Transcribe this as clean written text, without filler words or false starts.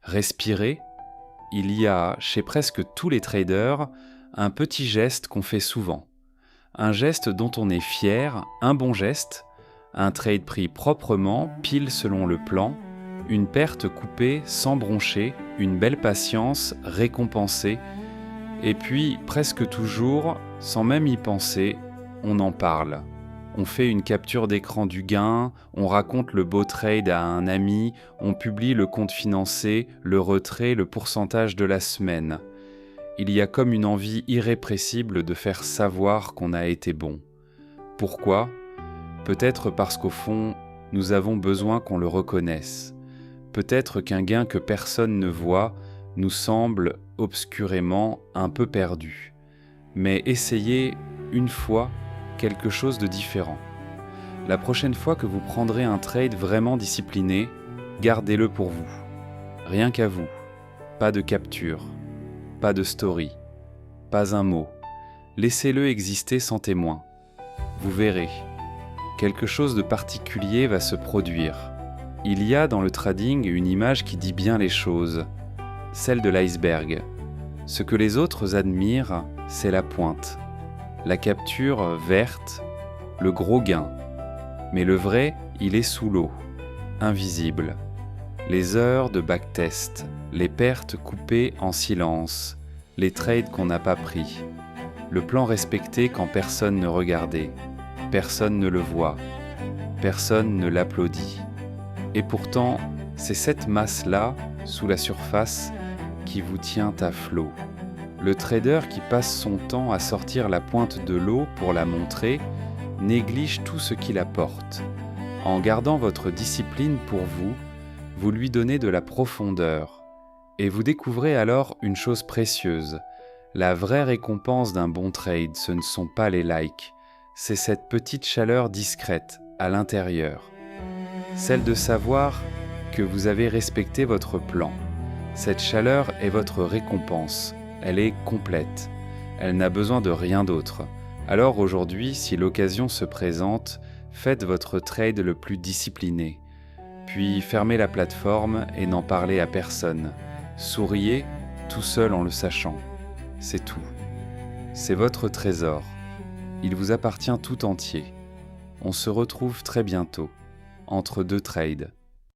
Respirer, il y a, chez presque tous les traders, un petit geste qu'on fait souvent. Un geste dont on est fier, un bon geste, un trade pris proprement, pile selon le plan, une perte coupée sans broncher, une belle patience récompensée, et puis presque toujours, sans même y penser, on en parle. On fait une capture d'écran du gain, on raconte le beau trade à un ami, on publie le compte financé, le retrait, le pourcentage de la semaine. Il y a comme une envie irrépressible de faire savoir qu'on a été bon. Pourquoi ? Peut-être parce qu'au fond, nous avons besoin qu'on le reconnaisse. Peut-être qu'un gain que personne ne voit nous semble obscurément un peu perdu. Mais essayez une fois quelque chose de différent. La prochaine fois que vous prendrez un trade vraiment discipliné, gardez-le pour vous. Rien qu'à vous. Pas de capture, pas de story, pas un mot. Laissez-le exister sans témoin. Vous verrez, quelque chose de particulier va se produire. Il y a dans le trading une image qui dit bien les choses, celle de l'iceberg. Ce que les autres admirent, c'est la pointe. La capture verte, le gros gain. Mais le vrai, il est sous l'eau, invisible. Les heures de backtest, les pertes coupées en silence, les trades qu'on n'a pas pris, le plan respecté quand personne ne regardait, personne ne le voit, personne ne l'applaudit. Et pourtant, c'est cette masse-là, sous la surface, qui vous tient à flot. Le trader qui passe son temps à sortir la pointe de l'eau pour la montrer, néglige tout ce qui la porte. En gardant votre discipline pour vous, vous lui donnez de la profondeur. Et vous découvrez alors une chose précieuse. La vraie récompense d'un bon trade, ce ne sont pas les likes, c'est cette petite chaleur discrète à l'intérieur. Celle de savoir que vous avez respecté votre plan. Cette chaleur est votre récompense. Elle est complète. Elle n'a besoin de rien d'autre. Alors aujourd'hui, si l'occasion se présente, faites votre trade le plus discipliné. Puis fermez la plateforme et n'en parlez à personne. Souriez, tout seul en le sachant. C'est tout. C'est votre trésor. Il vous appartient tout entier. On se retrouve très bientôt, entre deux trades.